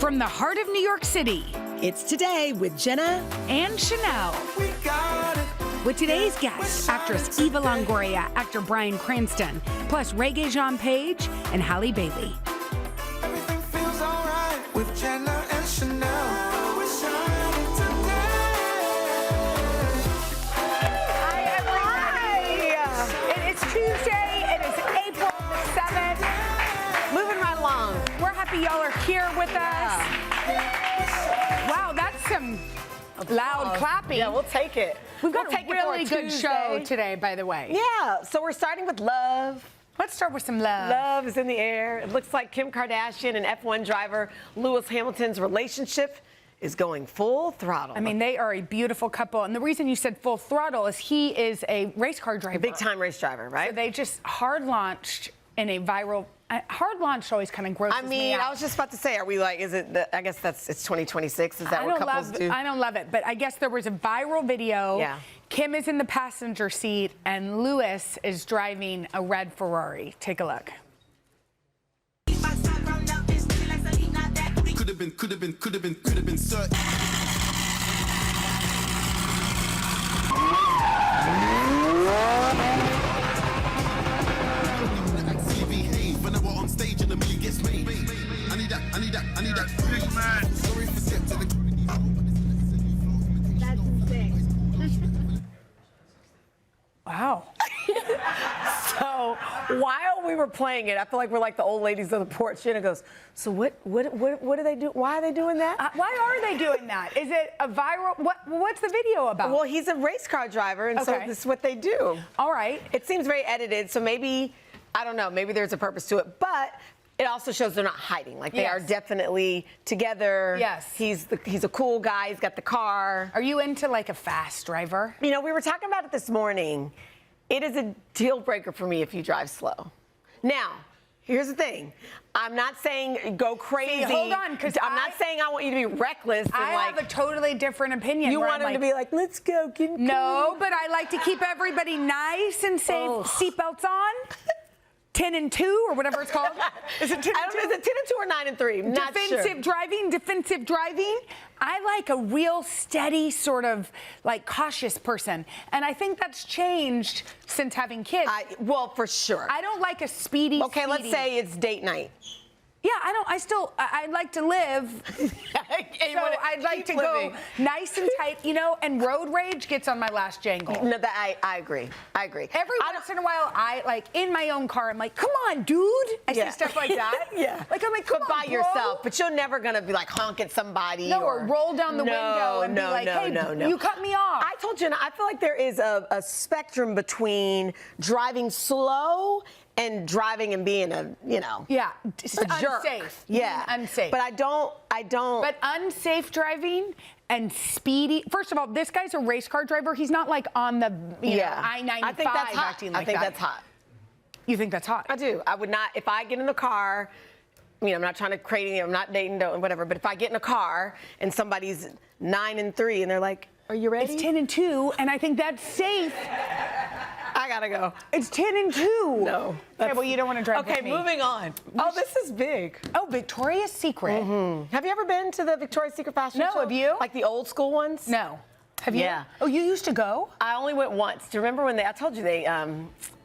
From the heart of New York City, It's Today with Jenna and Sheinelle. With today's guests, actress Eva Longoria, actor Brian Cranston, plus Regé-Jean Page and Halle Bailey. Everything feels alright with Jenna and Sheinelle. We're shining today. Hi, everybody. It is Tuesday. It is April 7th. Moving right along. We're happy y'all are here with us. Wow, that's some loud clapping. Yeah, we'll take it. We've got We'll a take it for really good show Tuesday. today, by the way. Yeah, so we're starting with love. Let's start with some love. Love is in the air. It looks like Kim Kardashian and F1 driver Lewis Hamilton's relationship is going full throttle. I mean, they are a beautiful couple. And the reason you said full throttle is he is a race car driver. big time race driver, right? So they just hard launched in a viral. Hard launch always kind of grosses me out. I was just about to say, are we like, is it, I guess it's 2026. Is that what couples do? I don't love it, but I guess there was a viral video. Yeah. Kim is in the passenger seat and Lewis is driving a red Ferrari. Take a look. Could have been certain. On stage and the million gets made. I need that. Sorry for skeptic. That's insane. Wow. So while we were playing it, I feel like we're like the old ladies on the porch. Jenna goes, so what do they do? Why are they doing that? Why are they doing that? Is it a viral? What's the video about? Well, he's a race car driver, and so Okay. this is what they do. All right. It seems very edited, so maybe, I don't know, maybe there's a purpose to it, but it also shows they're not hiding. Like, they Yes. are definitely together. Yes. He's a cool guy. He's got the car. Are you into like a fast driver? You know, we were talking about it this morning. It is a deal breaker for me if you drive slow. Now, here's the thing. I'm not saying go crazy. hold on, 'cause I'm not saying I want you to be reckless. And I have a totally different opinion. you where want I'm him to be like, let's go. Get No, but I like to keep everybody nice and safe. Ugh. Seatbelts on. 10 and 2 or whatever it's called. Is it 10 I and don't 2? know, is it 10 and 2 or 9 and 3? I'm not Defensive sure. driving. I like a real steady sort of like cautious person. And I think that's changed since having kids. Well, for sure. I don't like a speedy. Okay, let's say it's date night. Yeah, I like to live. So I'd like to go nice and tight, you know, and road rage gets on my last jangle. No, I agree. Every Once in a while, I like in my own car, I'm like, come on, dude. I say stuff like that. Yeah. Like I'm like, come But on, by bro. yourself. But you're never gonna be like honk at somebody. No, or roll down the window and be like, hey, you cut me off. I told you, I feel like there is a spectrum between driving slow and driving and being a Yeah, a jerk. unsafe. Yeah, Unsafe. But I don't. But unsafe driving and speedy. First of all, this guy's a race car driver. He's not like on the I-95 I think that's hot. acting like I think that. that's hot. You think that's hot? I do. I would not, if I get in the car, I'm not trying to create anything, I'm not dating, whatever, but if I get in a car and somebody's 9 and 3 and they're like, are you ready? It's 10 and 2, and I think that's safe. I gotta go. It's 10 and 2. No. Okay, well, you don't want to drive Okay, with me. moving on. Oh, this is big. Oh, Victoria's Secret. Have you ever been to the Victoria's Secret fashion No, show? have you? Like the old school ones? No. Have you? Yeah. Oh, you used to go? I only went once. Do you remember when I told you I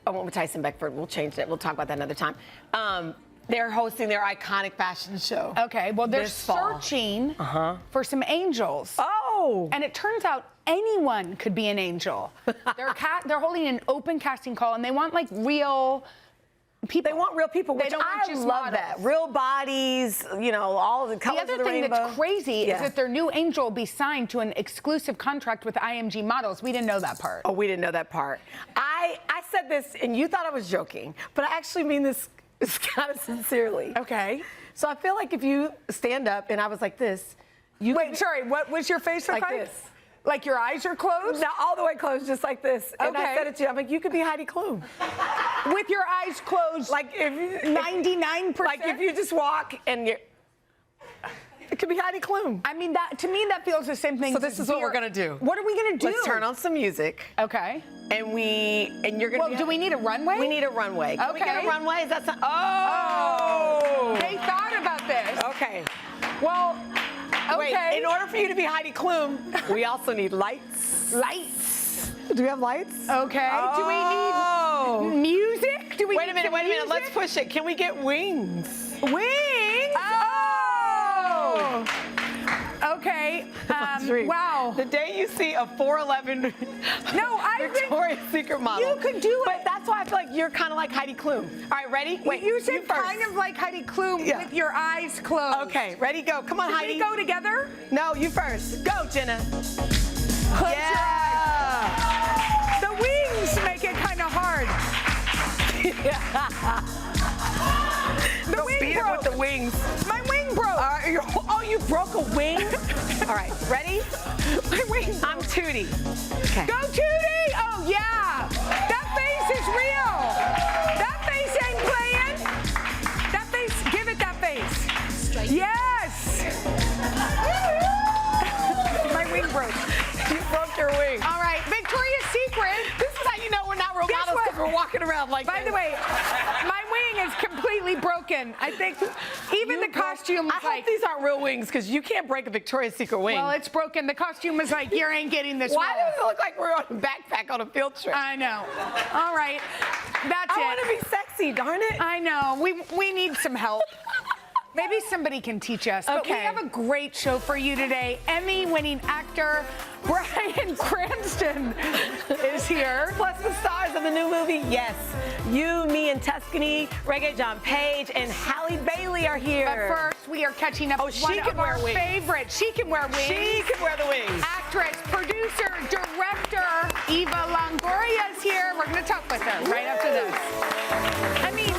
went with Tyson Beckford. We'll change it. We'll talk about that another time. They're hosting their iconic fashion show. Okay, well, they're this fall. searching for some angels. Oh. And it turns out anyone could be an angel. They're holding an open casting call, and they want like real people. They want real people, which They don't want I just love models. that. Real bodies, all the colors The other of the thing rainbow. that's crazy Yeah. is that their new angel will be signed to an exclusive contract with IMG Models. We didn't know that part. Oh, we didn't know that part. I said this, and you thought I was joking, but I actually mean this kind of sincerely. Okay. So I feel like if you stand up and I was like this, you Wait, sorry, what was your face look like like? this. Like your eyes are closed? Not all the way closed, just like this. And I Okay. said it to you. I'm like, you could be Heidi Klum. With your eyes closed, Like if you, 99%? like if you just walk and you're, it could be Heidi Klum. I mean, that to me, that feels the same thing. So as this is what we're gonna do. What are we gonna do? Let's turn on some music. Okay. And you're gonna. Well, do we need a runway? We need a runway. Can we get Okay. a runway? Is that oh? They thought about this. Okay. Well, okay. Wait, in order for you to be Heidi Klum, we also need lights. Lights. Do we have lights? Okay. Oh. Do we need music? Do we Wait a need minute, some wait a minute. music? Let's push it. Can we get wings? Wings? Oh! Okay. Dream. Wow. The day you see a 4'11" No, I think Victoria's Secret model. you could do it. But that's why I feel like you're kind of like Heidi Klum. All right, ready? Wait, you said first. kind of like Heidi Klum Yeah. with your eyes closed. Okay, ready, go. Come on, Should Heidi. we go together? No, you first. Go, Jenna. Close your Yeah. eyes. The wings make it kind of hard. The Don't wing beat it broke. with the wings. My wing broke. You broke a wing? All right, ready? My wing broke. I'm Tootie. Okay. Go Tootie! Oh yeah! That face is real! That face ain't playing! That face, give it that face. Yes! My wing broke. You broke your wing. All right, Victoria's Secret. This is how you know we're not real Guess models what? because we're walking around like By this. the way, my wing is completely broken. I think even the costume was I hope like, these aren't real wings because you can't break a Victoria's Secret wing. well, it's broken. The costume was like, you ain't getting this Why wrong. does it look like we're on a backpack on a field trip? I know. All right, that's I it. want to be sexy, darn it. I know. We need some help. Maybe somebody can teach us. But we Okay. have a great show for you today. Emmy-winning actor Bryan Cranston is here. Plus the stars of the new movie, yes. You, me, and Tuscany, Regé-Jean Page, and Halle Bailey are here. But first, we are catching up with she one can of our wear wings. favorites. She can wear wings. She can wear the wings. Actress, producer, director, Eva Longoria is here. We're going to talk with her right after this. I mean,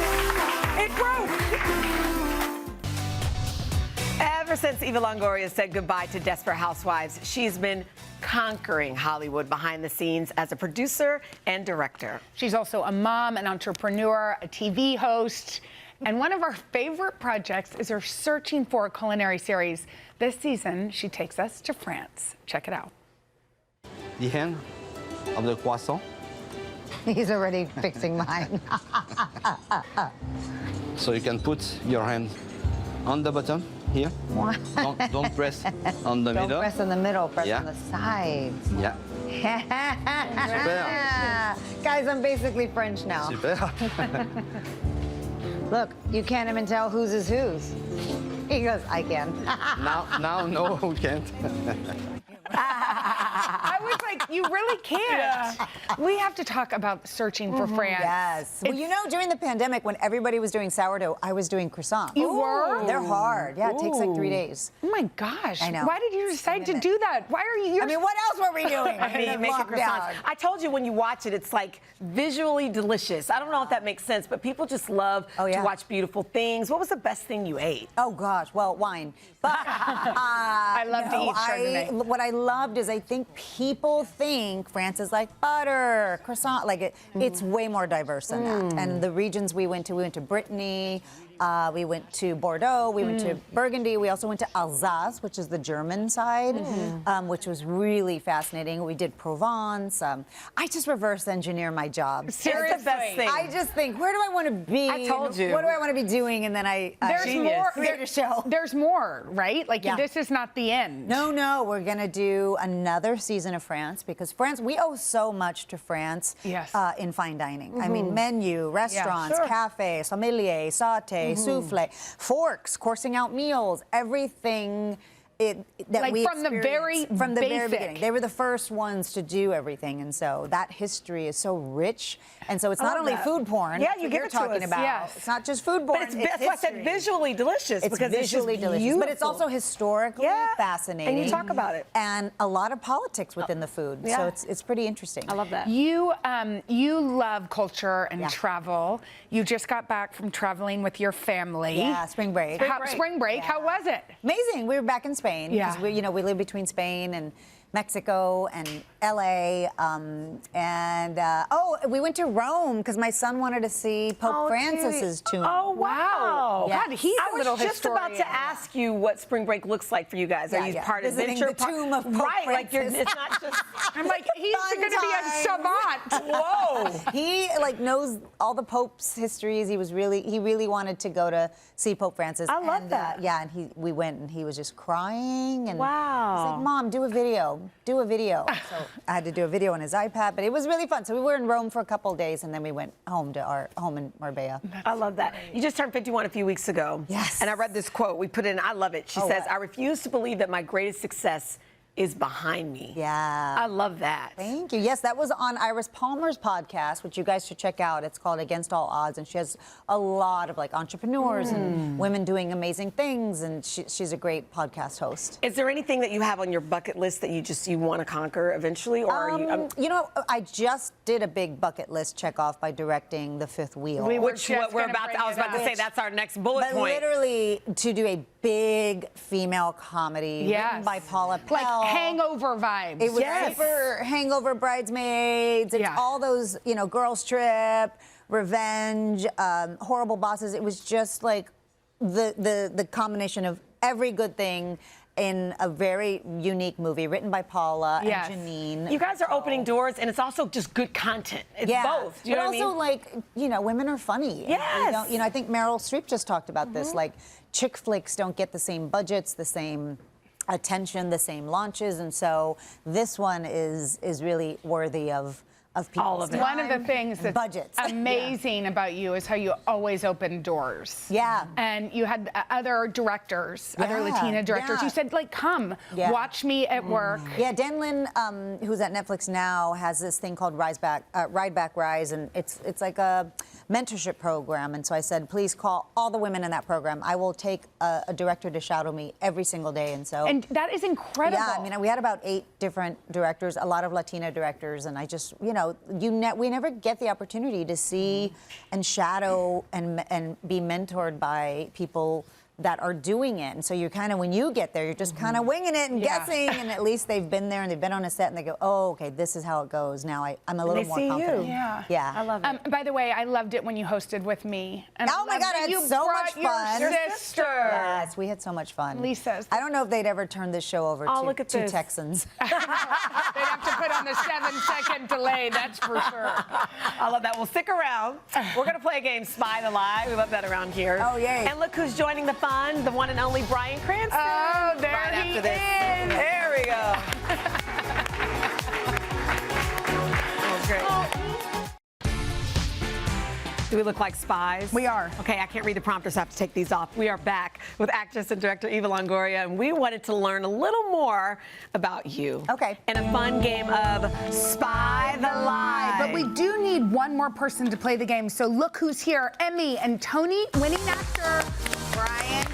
it broke. Ever since Eva Longoria said goodbye to Desperate Housewives, she's been conquering Hollywood behind the scenes as a producer and director. She's also a mom, an entrepreneur, a TV host. And one of our favorite projects is her Searching for a Culinary series. This season, she takes us to France. Check it out. The hand of the croissant. He's already fixing mine. So you can put your hand on the bottom here. Don't press on the Don't middle. press in the middle, press Yeah. on the sides. Yeah. Guys, I'm basically French now. Super. Look, you can't even tell whose is whose. He goes, I can. now, no, we can't. I was like, you really can't. We have to talk about Searching for France. Yes. Well, you know, during the pandemic, when everybody was doing sourdough, I was doing croissants. You were? They're hard. Yeah, it takes like 3 days. Oh my gosh. I know. Why did you decide to do that? Why are you? I mean, what else were we doing? Making croissants. Lockdown. I told you when you watch it, it's like visually delicious. I don't know if that makes sense, but people just love to watch beautiful things. What was the best thing you ate? Oh gosh, well, wine. But I love to eat Chardonnay. What I loved is I think people think France is like butter, croissant, like it's way more diverse than that. And the regions we went to Brittany, we went to Bordeaux, we went to Burgundy, we also went to Alsace, which is the German side, which was really fascinating. We did Provence. I just reverse engineer my job. Seriously. It's the best thing. I just think, where do I want to be? I told you. What do I want to be doing? And then There's more. create a show. There's more, right? Like Yeah. this is not the end. No, we're going to do another season of France because France, we owe so much to France in fine dining. I mean, menu, restaurants, cafe, sommelier, sauté, souffle, forks, coursing out meals, everything that Like we from the experienced very from the very basic. beginning. They were the first ones to do everything, and so that history is so rich. And so it's not only food porn. Yeah, that's you what give you're it to talking us. about. Yes. It's not just food porn. But it's that's why I said history. visually delicious. It's because visually it's just delicious, but it's beautiful. also historically fascinating. And you talk about it. And a lot of politics within the food. So it's pretty interesting. I love that. You love culture and travel. You just got back from traveling with your family. Yeah, spring break. Spring break. How was it? Amazing. We were back in Spain. Yeah. Because we live between Spain and Mexico and LA. We went to Rome because my son wanted to see Pope Francis's tomb. Oh, wow. Yeah. God, he's I a little was just about historian. to ask you what spring break looks like for you guys. Are you part Visiting adventure? the tomb of Pope right, like Francis. it's not just I'm like, he's Fun going to be a times. savant. Whoa. He like knows all the Pope's histories. He really wanted to go to see Pope Francis. I love that. Yeah, and we went and he was just crying and Wow. he's like, Mom, do a video. So I had to do a video on his iPad, but it was really fun. So we were in Rome for a couple of days and then we went home to our home in Marbella. I love that. You just turned 51 a few weeks ago. Yes. And I read this quote. We put in, I love it. She Oh, says, wow. I refuse to believe that my greatest success is behind me. Yeah. I love that. Thank you. Yes, that was on Iris Palmer's podcast, which you guys should check out. It's called Against All Odds, and she has a lot of like entrepreneurs and women doing amazing things, and she's a great podcast host. Is there anything that you have on your bucket list that you want to conquer eventually, or are you? You know, I just did a big bucket list check off by directing The Fifth Wheel. We were Which just what we're gonna about to, bring I was it about to up. say that's our next bullet But point. literally to do a big female comedy written by Paula Pell. Like hangover vibes. It was Yes. super Hangover, Bridesmaids. It's Yeah. all those, Girls Trip, Revenge, Horrible Bosses. It was just like the combination of every good thing in a very unique movie written by Paula Yes. and Janine. You guys are opening doors, and it's also just good content. It's both. Do you but know what I also, mean? women are funny. And Yes. we don't- I think Meryl Streep just talked about this. Like, chick flicks don't get the same budgets, the same attention, the same launches, and so this one is really worthy of people's All of it. One of the time things and that's budgets. amazing about you is how you always open doors. Yeah. And you had other directors, other Yeah, Latina directors. yeah. You said, come, Yeah. watch me at work. Yeah, Dan Lin, who's at Netflix now, has this thing called Ride Back Rise, and it's like a mentorship program. And so I said, please call all the women in that program. I will take a director to shadow me every single day. And so, And that is incredible. yeah, I mean, we had about 8 different directors, a lot of Latina directors, and I just, we never get the opportunity to see and shadow and be mentored by people that are doing it. And so you're kind of, when you get there, you're just kind of winging it and Yeah. guessing, and at least they've been there and they've been on a set and they go, oh, okay, this is how it goes. Now I'm a little they more see you. confident. Yeah. I love it. By the way, I loved it when you hosted with me. And Oh my loved God, that I had you so brought much your fun. Your Your sister. Yes, we had so much fun. Lisa's- I don't know if they'd ever turn this show over Oh, to look at two this. Texans. They'd have to put on the 7-second delay, that's for sure. I love that. Well, stick around. We're going to play a game, Spy the Lie. We love that around here. Oh, yay. And look who's joining the fun, the one and only Brian Cranston. Oh, there right he after this. is. There we go. That was great. Do we look like spies? We are. Okay, I can't read the prompter, so I have to take these off. We are back with actress and director Eva Longoria, and we wanted to learn a little more about you. Okay. In a fun game of Spy the Lie. But we do need one more person to play the game. So look who's here. Emmy and Tony winning actor, Brian.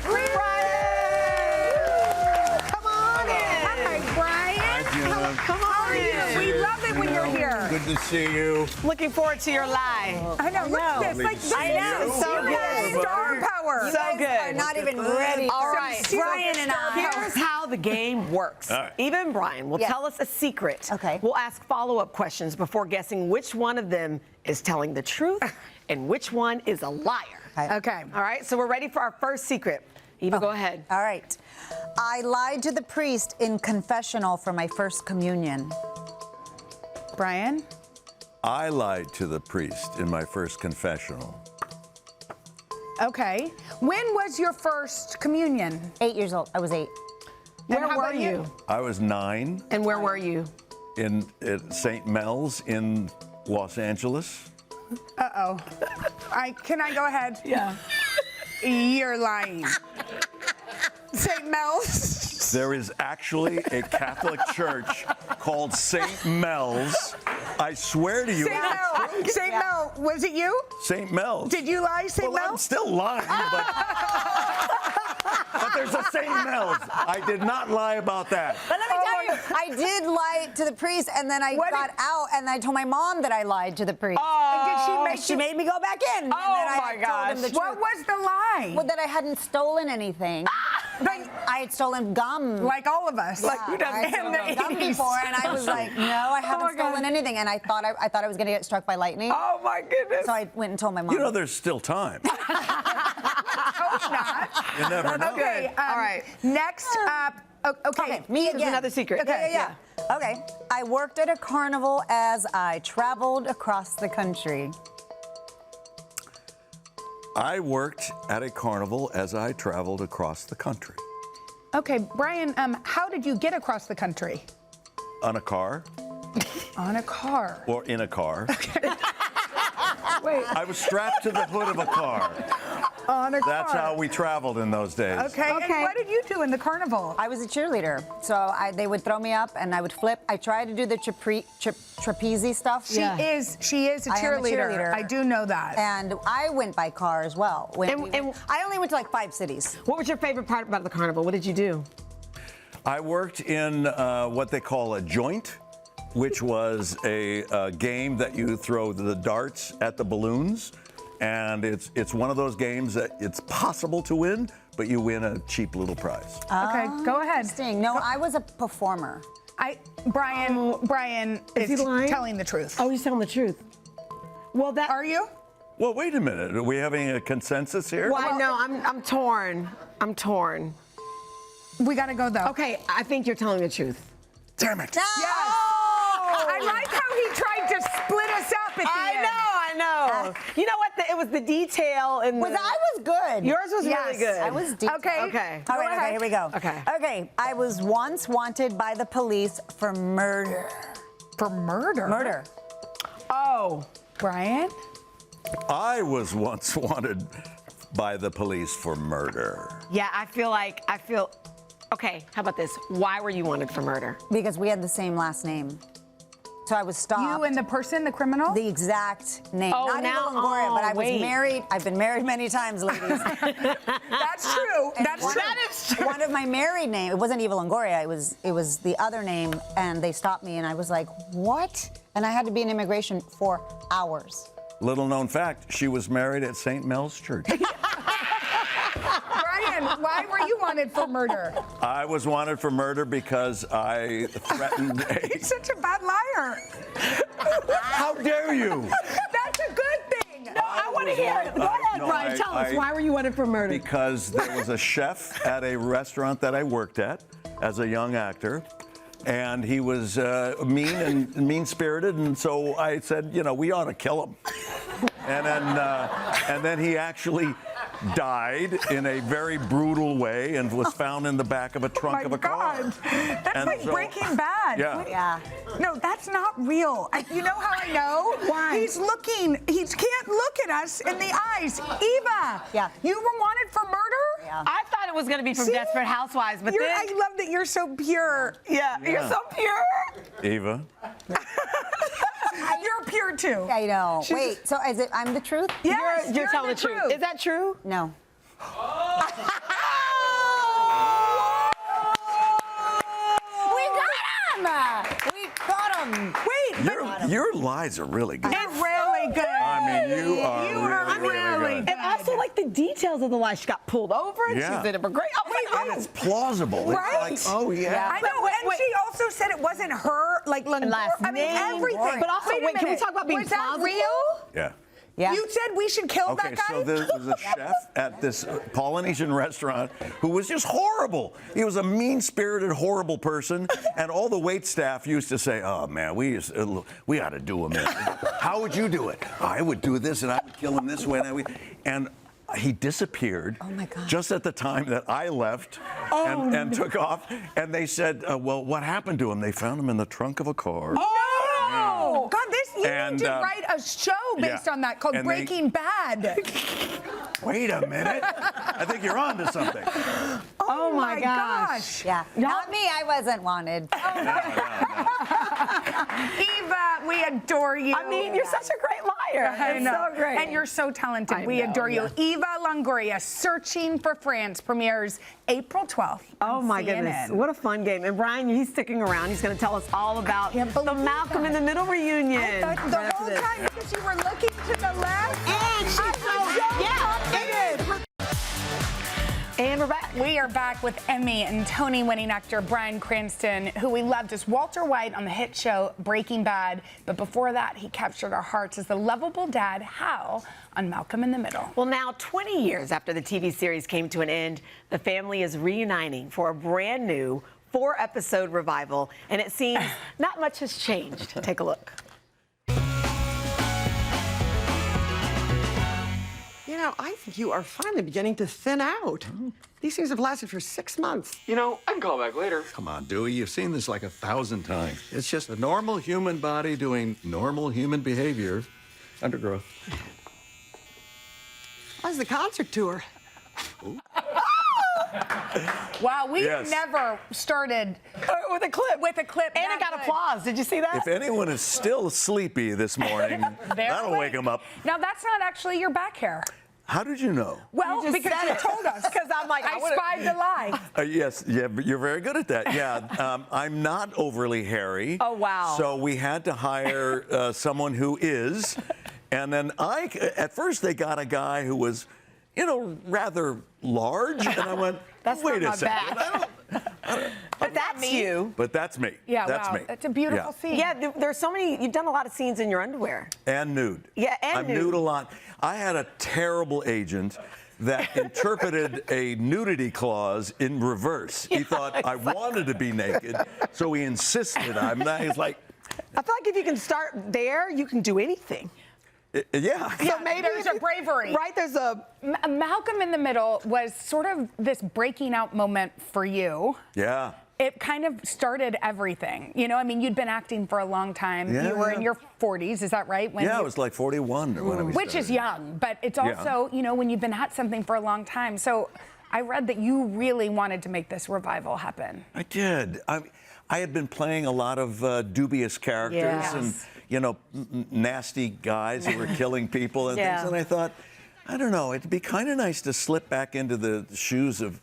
Come on in. Hi, Brian. Jenna. Come on in. We love it when you're here. Good to see you. Looking forward to your lie. I know, look at this. Lovely Like, to see I know, you. so good. Star power. So good. Are not even ready. All for right, Brian and I. Here's how the game works. All right. Eva and Brian will Yeah. tell us a secret. Okay. We'll ask follow-up questions before guessing which one of them is telling the truth and which one is a liar. Okay. All right, so we're ready for our first secret. Eva, go ahead. All right. I lied to the priest in confessional for my first communion. Brian. I lied to the priest in my first confessional. Okay. When was your first communion? 8 years old. I was 8. Where how were about you? I was 9 And where were you? at St. Mel's in Los Angeles. Uh-oh. Can I go ahead? Yeah. You're lying. St. Mel's. There is actually a Catholic church called St. Mel's. I swear to you, St. Mel. St. Mel. Was it you? St. Mel's. Did you lie, St. Well, Mel? I'm still lying, but there's a St. Mel's. I did not lie about that. But let me tell you, I did lie to the priest, and then I What got out, and I told my mom that I lied to the priest. And did she make She made me go back in. And then I told him the What truth. was the lie? Well, that I hadn't stolen anything. I had stolen gum. Like all of us. Yeah, I had stolen gum before, and I was like, no, I haven't stolen anything. And I thought I was going to get struck by lightning. Oh, my goodness. So I went and told my mom. You know, there's still time. Hope not. You never know. Okay. All right. Next up, Okay. Me Here's again. another secret. Yeah. Okay. I worked at a carnival as I traveled across the country. I worked at a carnival as I traveled across the country. Okay, Brian, how did you get across the country? On a car On a car. or in a car. Wait, I was strapped to the hood of a car. on a car. That's how we traveled in those days. Okay, and what did you do in the carnival? I was a cheerleader, so they would throw me up and I would flip. I tried to do the trapeze stuff. She is a I am a cheerleader. cheerleader. I do know that. And I went by car as well. And I only went to like 5 cities. What was your favorite part about the carnival? What did you do? I worked in what they call a joint, which was a game that you throw the darts at the balloons. And it's one of those games that it's possible to win, but you win a cheap little prize. Okay, go ahead. Interesting. No, I was a performer. Brian is he lying? telling the truth. Oh, he's telling the truth. Well, that. Are you? Well, wait a minute. Are we having a consensus here? Well, I know. I'm torn. I'm torn. We gotta go though. Okay, I think you're telling the truth. Damn it. Yes. I like how he tried to split us up at the end. I know. You know what? It was the detail and I was good. yours was really good. I was deep. Okay. Okay. All right, okay, here we go. Okay. Okay, I was once wanted by the police for murder. For murder? Murder. Oh. Brian? I was once wanted by the police for murder. Yeah, I feel. Okay, how about this? Why were you wanted for murder? Because we had the same last name. So I was stopped. You and the person, the criminal? The exact name. Oh, Not now- Eva Longoria, but I was wait. married. I've been married many times, ladies. That's true. That's true. That is true. One of my married name, it wasn't Eva Longoria, it was the other name, and they stopped me and I was like, what? And I had to be in immigration for hours. Little known fact, she was married at St. Mel's Church. Brian, why were you wanted for murder? I was wanted for murder because I threatened He's such a bad liar. How dare you? That's a good thing. No, I want to hear it. Go ahead, no, Brian. Tell us. Why were you wanted for murder? Because there was a chef at a restaurant that I worked at as a young actor. And he was mean and mean-spirited, and so I said, we ought to kill him. And then he actually died in a very brutal way and was found in the back of a trunk of a car. God. That's And like so- Breaking Bad. Yeah. No, that's not real. You know how I know? Why? He can't look at us in the eyes. Eva, Yeah. you were wanted for murder? Yeah. I thought it was going to be from See? Desperate Housewives, but I love that you're so pure. you're so pure. Eva, You're pure too. I know. Wait, so is it I'm the truth? Yes, You're telling the truth. Is that true? No. We got him! Wait, your lies are really good. You're really good. I mean, you are really good. And also, like the details of the lie. She got pulled over. And Yeah. she's in a great. And it's plausible. Right? It's like, oh yeah. I know, and she also said it wasn't her, like Longoria. Last I mean, name. everything. But also, Wait a wait, can we minute. talk about being Was that plausible? real? Yeah. Yeah. You said we should kill Okay, that guy? so there was a chef at this Polynesian restaurant who was just horrible. He was a mean-spirited, horrible person, and all the wait staff used to say, "Oh man, we ought to do him in. How would you do it? I would do this, and I would kill him this way." And he disappeared. Oh my God. Just at the time that I left and took off, and they said, "Well, what happened to him?" They found him in the trunk of a car. Oh, God, you And, need to write a show based on that called And they- Breaking Bad. Wait a minute. I think you're on to something. Oh my gosh. Yeah. Not me, I wasn't wanted. Eva, we adore you. I mean, you're such a great liar. I It's know. so great. And you're so talented. I We know, adore you. yeah. Eva Longoria, Searching for France, premieres April 12th. Oh on my CNN. goodness, what a fun game. And Brian, he's sticking around. He's going to tell us all about can't the believe Malcolm in the Middle reunion. I thought the Right after whole this. time because you were looking to the left. And she's And we're back. We are back with Emmy and Tony-winning actor Bryan Cranston, who we loved as Walter White on the hit show Breaking Bad. But before that, he captured our hearts as the lovable dad, Hal, on Malcolm in the Middle. Well, now 20 years after the TV series came to an end, the family is reuniting for a brand new 4-episode revival, and it seems not much has changed. Take a look. You know, I think you are finally beginning to thin out. These things have lasted for 6 months. You know, I can call back later. Come on, Dewey, you've seen this like 1,000 times. It's just a normal human body doing normal human behavior. Undergrowth. How's the concert tour? Wow, we Yes. never started With a clip. with a clip. And that it got good. applause. Did you see that? If anyone is still sleepy this morning, They're that'll wake awake. them up. Now, that's not actually your back hair. How did you know? Well, just because said you it. told us. 'Cause I'm like, I I would've- spied the lie. Yes, yeah, but you're very good at that. Yeah, I'm not overly hairy. Oh, wow. So we had to hire someone who is, and then at first they got a guy who was, you know, rather large, and I went, That's wait not a my second. back. But that's you. But that's me. Yeah, that's wow. me. That's a beautiful scene. Yeah, there's so many. You've done a lot of scenes in your underwear. And nude. Yeah, and I'm nude. nude a lot. I had a terrible agent that interpreted a nudity clause in reverse. He thought I wanted to be naked, so he insisted I'm not. He's like, I feel like if you can start there, you can do anything. yeah. So maybe there's a bravery. Right? There's a. Malcolm in the Middle was sort of this breaking out moment for you. Yeah. It kind of started everything. You know, I mean, you'd been acting for a long time. Yeah, you were in yeah. your 40s, is that right? Yeah, I was like 41 when we Which is started. young, but it's also, you know, when you've been at something for a long time. So I read that you really wanted to make this revival happen. I did. I had been playing a lot of dubious characters Yes. and, you know, nasty guys who were killing people and Yeah. things. And I thought, I don't know, it'd be kind of nice to slip back into the shoes of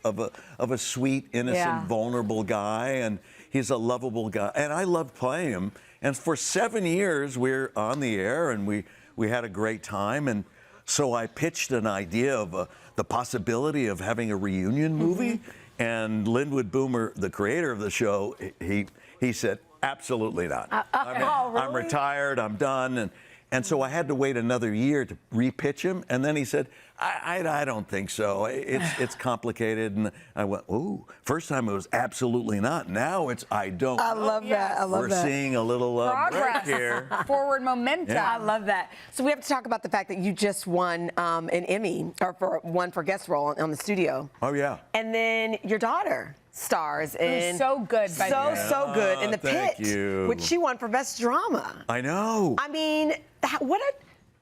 a sweet, innocent, Yeah. vulnerable guy. And he's a lovable guy. And I loved playing him. And for 7 years, we're on the air and we had a great time. And so I pitched an idea of the possibility of having a reunion movie. And Linwood Boomer, the creator of the show, he said, absolutely not. I'm retired, I'm done. And so I had to wait another year to repitch him. And then he said, I don't think so. It's complicated. And I went, ooh, first time it was absolutely not. Now it's I don't. I love that. I love We're that. seeing a little break Progress, here. forward momentum. Yeah. I love that. So we have to talk about the fact that you just won an Emmy, or won for guest role on the studio. Oh, yeah. And then your daughter stars in. Who's so good, by the way. So good in The Thank Pit, you. which she won for Best Drama. I know. I mean, what a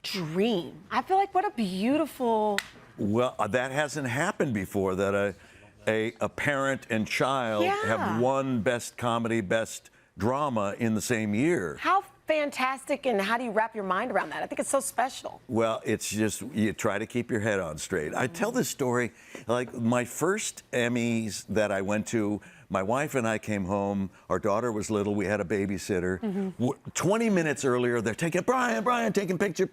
dream. I feel like what a beautiful. Well, that hasn't happened before, that a parent and child Yeah. have won Best Comedy, Best Drama in the same year. How fantastic, and how do you wrap your mind around that? I think it's so special. Well, it's just, you try to keep your head on straight. I tell this story, like my first Emmys that I went to, my wife and I came home, our daughter was little, we had a babysitter. 20 minutes earlier, they're taking, Brian, taking picture,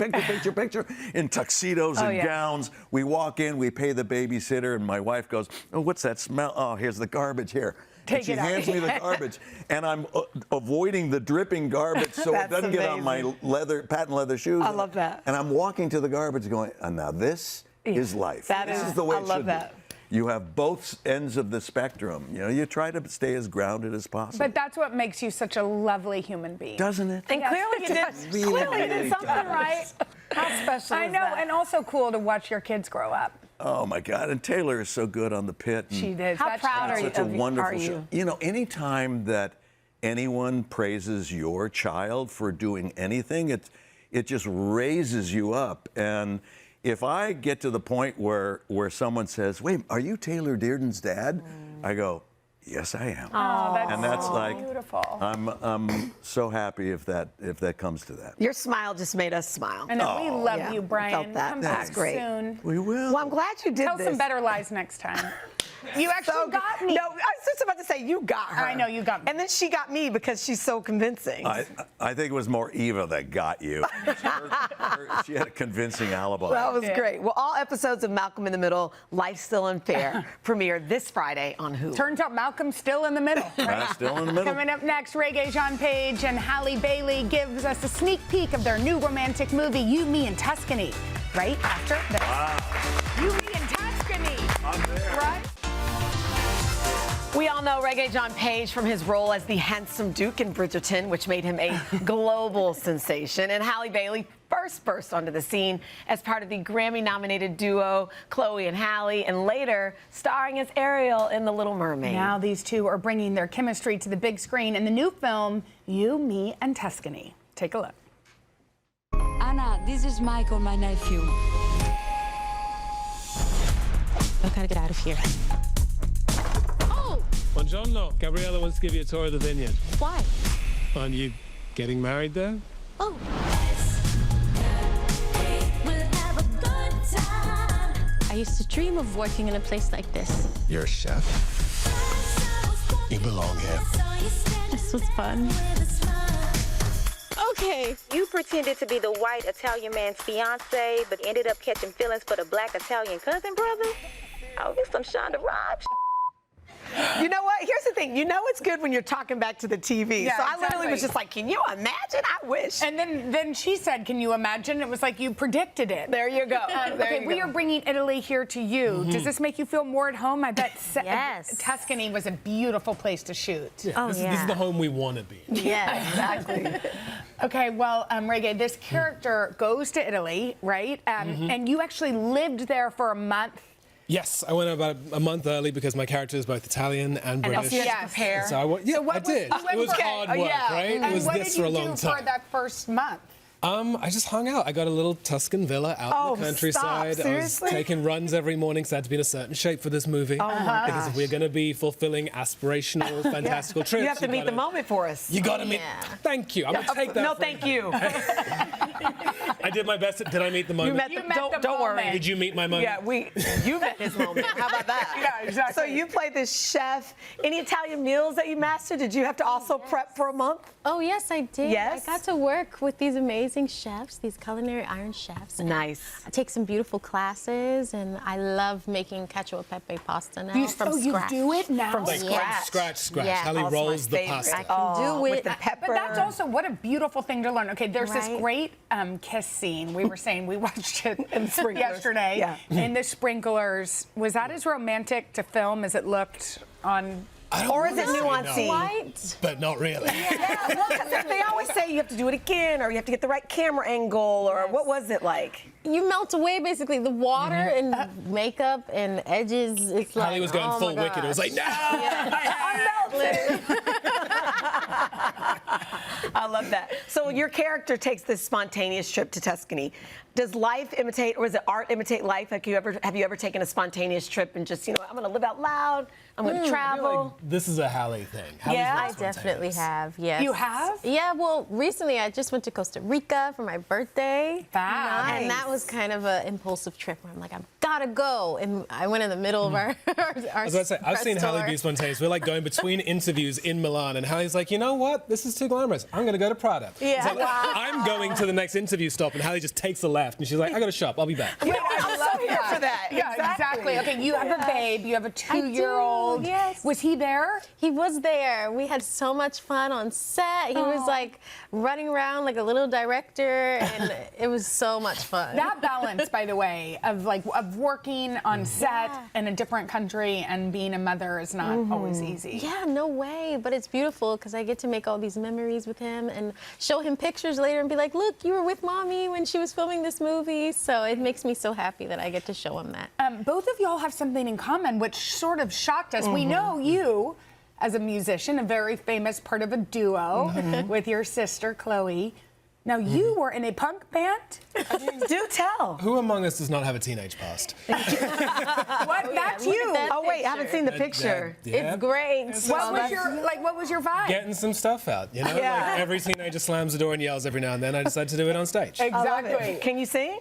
in tuxedos and gowns. We walk in, we pay the babysitter, and my wife goes, oh, what's that smell? Oh, here's the garbage here. Take and it she out. hands me the garbage, and I'm avoiding the dripping garbage so it That's doesn't get on my amazing. patent leather shoes. I love that. And I'm walking to the garbage going, now this is life. This is the way I it love should that. be. You have both ends of the spectrum. You know, you try to stay as grounded as possible. But that's what makes you such a lovely human being. Doesn't it? And Yes, clearly it you did. does. Clearly you did really something does. right. How special I is know, that? and also cool to watch your kids grow up. Oh my God! And Taylor is so good on The Pit. And She did. How That's proud true. are you such a of you- wonderful are show. you? You know, anytime that anyone praises your child for doing anything, it just raises you up. And if I get to the point where someone says, "Wait, are you Taylor Dearden's dad?" I go, "Yes, I am." Oh, that's and that's so like beautiful. I'm so happy if that comes to that. Your smile just made us smile. And we love yeah, you, I Brian. felt that. Come That's back great. soon. We will. Well, I'm glad you did Tell this. some better lies next time. You actually So got me. No, I was just about to say you got her. I know, you got me. And then she got me because she's so convincing. I think it was more Eva that got you. She had a convincing alibi. That was great. Well, all episodes of Malcolm in the Middle, Life Still Unfair, premiere this Friday on Hulu. Turns out Malcolm's still in the middle. Right? Still in the middle. Coming up next, Regé-Jean Page and Halle Bailey gives us a sneak peek of their new romantic movie, You, Me, and Tuscany. Right after this. Wow. You, Me, and Tuscany. I'm there. Right? We all know Regé-Jean Page from his role as the handsome Duke in Bridgerton, which made him a global sensation. And Halle Bailey first burst onto the scene as part of the Grammy-nominated duo Chloe and Halle, and later starring as Ariel in The Little Mermaid. Now these two are bringing their chemistry to the big screen in the new film, You, Me, and Tuscany. Take a look. Anna, this is Michael, my nephew. I gotta get out of here. Buongiorno. Gabriella wants to give you a tour of the vineyard. Why? Aren't you getting married there? Oh. I used to dream of working in a place like this. You're a chef. You belong here. This was fun. Okay, you pretended to be the white Italian man's fiance, but ended up catching feelings for the black Italian cousin brother? Oh, this some Shonda Rhimes. You know what? Here's the thing. You know it's good when you're talking back to the TV. Yeah, so I literally exactly. was just like, can you imagine? I wish. And then she said, can you imagine? It was like you predicted it. There you go. Okay, we are bringing Italy here to you. Does this make you feel more at home? I bet Yes. Tuscany was a beautiful place to shoot. Yeah, this is the home we want to be. Yeah, Exactly. Okay, well, Regé, this character goes to Italy, right? And you actually lived there for a month. Yes, I went about a month early because my character is both Italian and British. also you had to prepare. So I did. It was hard work, right? And It was what this did for a you long do time. for that first month? I just hung out. I got a little Tuscan villa out in the countryside. Stop. I was Seriously? taking runs every morning, so I had to be in a certain shape for this movie. Oh my Because if we're going to be fulfilling aspirational, fantastical trips, You have to meet the moment for us. You got to meet. Thank you. I'm going to take that. No, for thank you. I did my best. Did I meet the moment? Don't worry. Did you meet my moment? Yeah, you met his moment. How about that? Yeah, exactly. So you played this chef. Any Italian meals that you mastered? Did you have to also prep for a month? Oh, yes, I did. Yes? I got to work with these amazing chefs, these culinary iron chefs. Nice. I take some beautiful classes, and I love making cacio e pepe pasta now from scratch. You do it now? From Like scratch. scratch. Yeah. Halle Oh, it's my rolls the favorite. pasta. I can do it. With the pepper. But that's also, what a beautiful thing to learn. Okay, there's this Right. great kiss scene. We were saying, we watched it And sprinklers. yesterday. Yeah. In the sprinklers. Was that as romantic to film as it looked on? Or is it No. nuancey? White. But not really. Yeah, well, 'cause they always say you have to do it again, or you have to get the right camera angle, or what was it like? You melt away basically the water and makeup and edges. It's like Halle was going oh full my Wicked. It was gosh. like, no! I'm melted. I love that. So your character takes this spontaneous trip to Tuscany. Does life imitate, or is it art imitate life? Like have you ever taken a spontaneous trip and just, I'm going to live out loud, I'm going to I feel travel? like this is a Halle thing. Halle's Yeah? not I definitely spontaneous. have, yes. You have? Yeah, well, recently I just went to Costa Rica for my birthday. Wow. And that was kind of an impulsive trip where I'm like, I've got to go. And I went in the middle of our I was about to say, I've seen Halle be spontaneous. We're like going between interviews in Milan, and Halle's like, you know what? This is too glamorous. I'm going to go to Prada. Yeah. So I'm going to the next interview stop, and Halle just takes a left, and she's like, I got to shop. I'll be back. I'm so here for that. Yeah, exactly. Okay, you have a babe. You have a 2-year-old. Yes. Was he there? He was there. We had so much fun on set. He was like running around like a little director, and it was so much fun. That balance, by the way, of working on set in a different country and being a mother is not always easy. Yeah, no way. But it's beautiful because I get to make all these memories with him and show him pictures later and be like, look, you were with mommy when she was filming this movie. So it makes me so happy that I get to show him that. Both of y'all have something in common, which sort of shocked us. We know you as a musician, a very famous part of a duo with your sister, Chloe. Now, you were in a punk band? Do tell. Who among us does not have a teenage past? What? That's look you. at that Oh, wait, I haven't seen the picture. Yeah. It's great. What was your vibe? Getting some stuff out, Yeah. Like every teenager slams the door and yells every now and then. I decide to do it on stage. Exactly. Can you sing?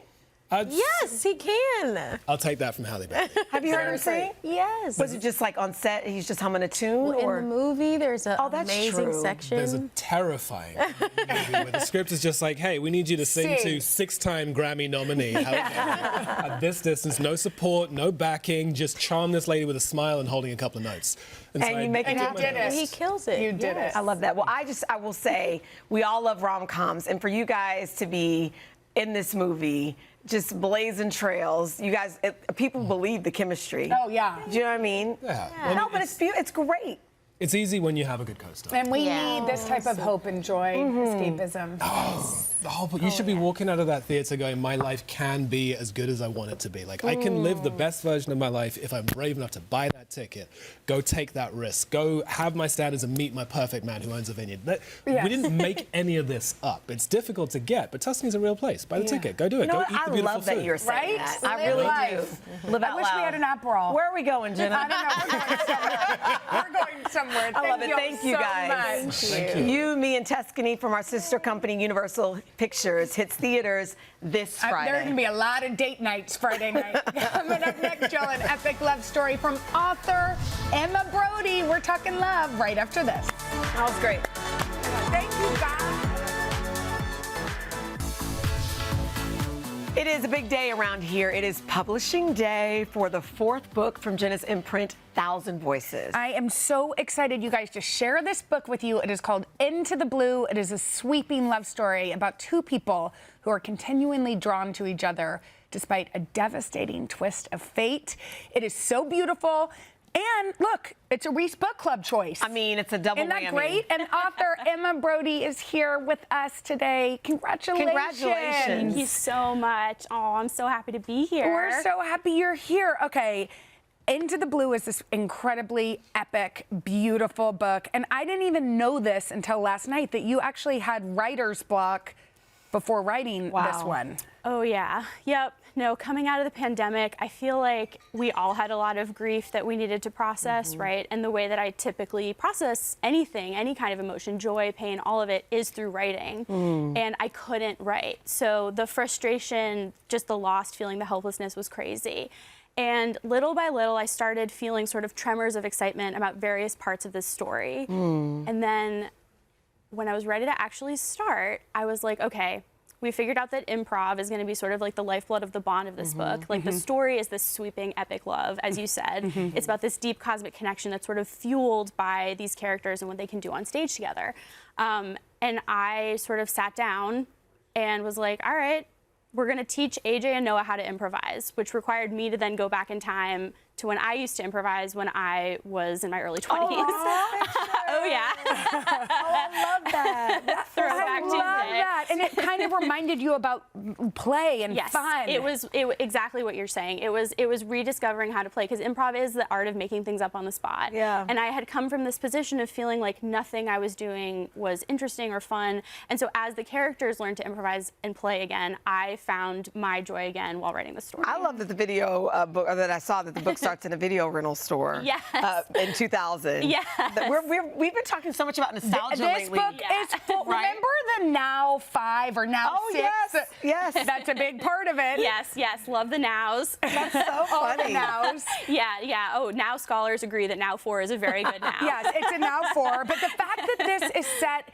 Yes, he can. I'll take that from Halle Bailey. Have you heard him sing? Yes. Was it just like on set, he's just humming a tune? Well, or in the movie, there's an that's amazing true. section. There's a terrifying movie where the script is just like, hey, we need you to sing to 6-time Grammy nominee Halle Bailey. At this distance, no support, no backing, just charm this lady with a smile and holding a couple of notes. And so you make it you did it. He kills it. You did it. I love that. Well, I will say, we all love rom-coms, and for you guys to be in this movie, just blazing trails. You guys, people believe the chemistry. Oh, yeah. Do you know what I mean? Yeah. No, but it's great. It's easy when you have a good co-star. And we need this type of hope and joy, escapism. But you should be walking out of that theater going, my life can be as good as I want it to be. Like, I can live the best version of my life if I'm brave enough to buy that ticket, go take that risk, go have my standards and meet my perfect man who owns a vineyard. We didn't make any of this up. It's difficult to get, but Tuscany's a real place. Buy the ticket. Go do it. You know Go what? eat the I beautiful love that food. you're saying that. I Live really life. do. Live out I wish we had an Aperol. Where are we going, Jenna? I don't know. We're going somewhere. I love it. Thank you, so guys. much. Thank you. You, Me, and Tuscany from our sister company, Universal Pictures, hits theaters this Friday. There are going to be a lot of date nights Friday night. Coming up next, Jill, an epic love story from author Emma Brody. We're talking love right after this. That was great. Thank you, guys. It is a big day around here. It is publishing day for the 4th book from Jenna's imprint, 1,000 Voices. I am so excited, you guys, to share this book with you. It is called Into the Blue. It is a sweeping love story about two people who are continually drawn to each other despite a devastating twist of fate. It is so beautiful. And look, it's a Reese Book Club choice. I mean, it's a double whammy. Isn't that whammy. great? And author Emma Brody is here with us today. Congratulations. Thank you so much. Oh, I'm so happy to be here. We're so happy you're here. Okay. Into the Blue is this incredibly epic, beautiful book. And I didn't even know this until last night, that you actually had writer's block before writing this one. Oh, yeah. Yep. No, coming out of the pandemic, I feel like we all had a lot of grief that we needed to process, right? And the way that I typically process anything, any kind of emotion, joy, pain, all of it, is through writing. And I couldn't write. So the frustration, just the lost feeling, the helplessness was crazy. And little by little, I started feeling sort of tremors of excitement about various parts of this story. And then when I was ready to actually start, I was like, okay, we figured out that improv is going to be sort of like the lifeblood of the bond of this book. Like the story is this sweeping epic love, as you said. It's about this deep cosmic connection that's sort of fueled by these characters and what they can do on stage together. And I sort of sat down and was like, all right, we're going to teach AJ and Noah how to improvise, which required me to then go back in time to when I used to improvise when I was in my early 20s. Oh yeah. I love that. Throwback Tuesday. That. And it kind of reminded you about play and fun. It was exactly what you're saying. It was rediscovering how to play, because improv is the art of making things up on the spot. Yeah. And I had come from this position of feeling like nothing I was doing was interesting or fun. And so as the characters learned to improvise and play again, I found my joy again while writing the story. I love that the video book, or that I saw that the book starts in a video rental store. Yes. In 2000. Yes. We've been talking so much about nostalgia This lately. book is full. Right? Remember the Now 5 or Now 6? Yes. That's a big part of it. Yes. Love the nows. That's so All the funny. nows. Yeah. Oh, now scholars agree that Now 4 is a very good now. Yes, it's a Now 4. But the fact that this is set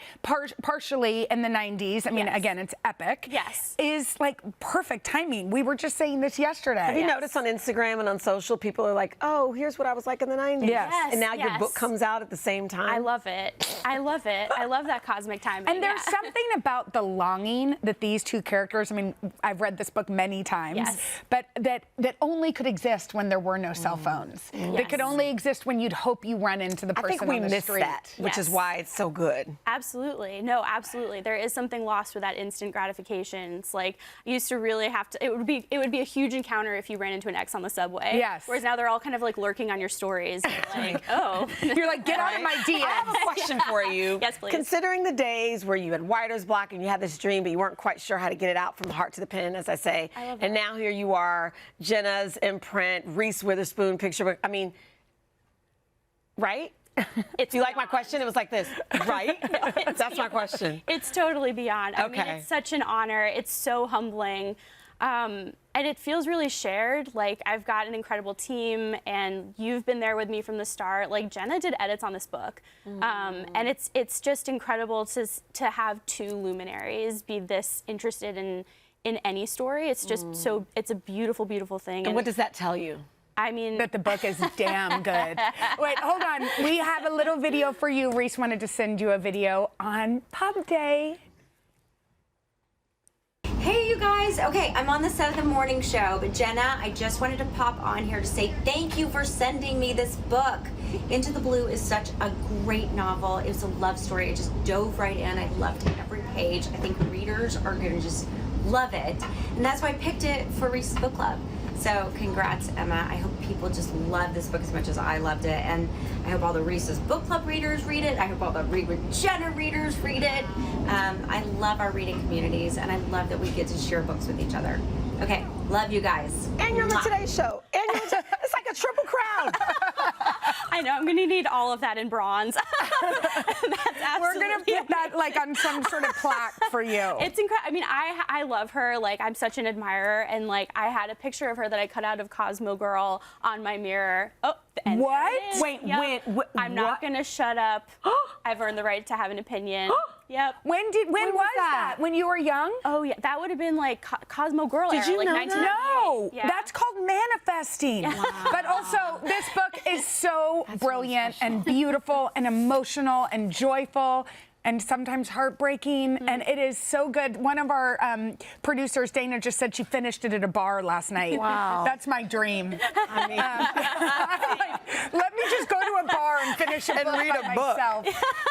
partially in the 90s, I mean, again, it's epic. Yes. Is like perfect timing. We were just saying this yesterday. Have you noticed on Instagram and on social, people are like, oh, here's what I was like in the 90s. Yes. And now your book comes out at the same time. I love it. I love that cosmic timing. And there's something about the longing that these two characters, I mean, I've read this book many times, but that only could exist when there were no cell phones. That could only exist when you'd hope you run into the person I think we on the miss street. that, which is why it's so good. Absolutely. No, absolutely. There is something lost with that instant gratification. It's like, I used to really have to, it would be a huge encounter if you ran into an ex on the subway. Yes. Whereas now they're all kind of like lurking on your stories. You're like, oh. You're like, get out of my DMs. I have a question for you. Yes, please. Considering the days where you had writer's block and you had this dream, but you weren't quite sure how to get it out from the heart to the pen, as I say. I love and that. now here you are, Jenna's imprint, Reese Witherspoon picture book. I mean, right? Do you like my question? It was like this, right? That's my question. It's totally beyond. I mean, Okay. it's such an honor. It's so humbling. And it feels really shared. Like, I've got an incredible team, and you've been there with me from the start. Like, Jenna did edits on this book. And it's just incredible to have two luminaries be this interested in any story. It's just it's a beautiful, beautiful thing. And what does that tell you? I mean, that the book is damn good. Wait, hold on. We have a little video for you. Reese wanted to send you a video on Pub Day. Hey, you guys. Okay, I'm on the set of the morning show, but Jenna, I just wanted to pop on here to say thank you for sending me this book. Into the Blue is such a great novel. It was a love story. I just dove right in. I loved every page. I think readers are going to just love it. And that's why I picked it for Reese's Book Club. So congrats, Emma. I hope people just love this book as much as I loved it. And I hope all the Reese's Book Club readers read it. I hope all the Read with Jenna readers read it. I love our reading communities, and I love that we get to share books with each other. Okay, love you guys. And you're on the Today Show. And it's like a triple crown. I know, I'm gonna need all of that in bronze. We're gonna put that like on some sort of plaque for you. It's incredible. I mean, I love her. Like, I'm such an admirer, and like I had a picture of her that I cut out of Cosmo Girl on my mirror. Oh, and what? Wait, I'm not gonna shut up. I've earned the right to have an opinion. Yep. When was that? When you were young? Oh yeah, that would have been like Cosmo Girl era, Did you like know 1998. No, Yeah. that's called manifesting. Wow. But also, this book is so brilliant and beautiful and emotional and joyful and sometimes heartbreaking, and it is so good. One of our producers, Dana, just said she finished it at a bar last night. Wow. That's my dream. I mean, let me just go to a bar and finish a book read by a book. myself.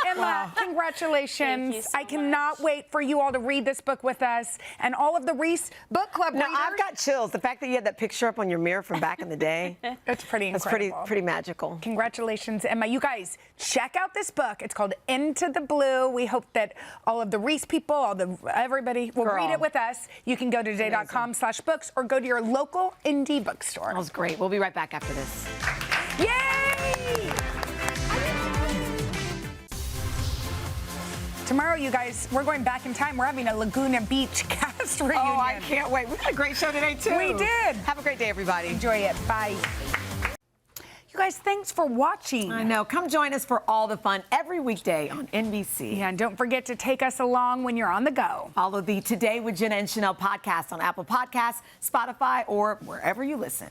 Emma, congratulations. Thank you so I cannot wait for you all to read this book with us and all of the Reese Book Club Now, readers. I've got chills. The fact that you had that picture up on your mirror from back in the day. That's pretty incredible. That's pretty magical. Congratulations, Emma. You guys, check out this book. It's called Into the Blue. We hope that all of the Reese people, everybody will read it with us. You can go to today.com/books or go to your local indie bookstore. That was great. We'll be right back after this. Yay! Tomorrow, you guys, we're going back in time. We're having a Laguna Beach cast reunion. Oh, I can't wait. We had a great show today, too. We did. Have a great day, everybody. Enjoy it. Bye. You guys, thanks for watching. I know. Come join us for all the fun every weekday on NBC. Yeah, and don't forget to take us along when you're on the go. Follow the Today with Jenna and Sheinelle podcast on Apple Podcasts, Spotify, or wherever you listen.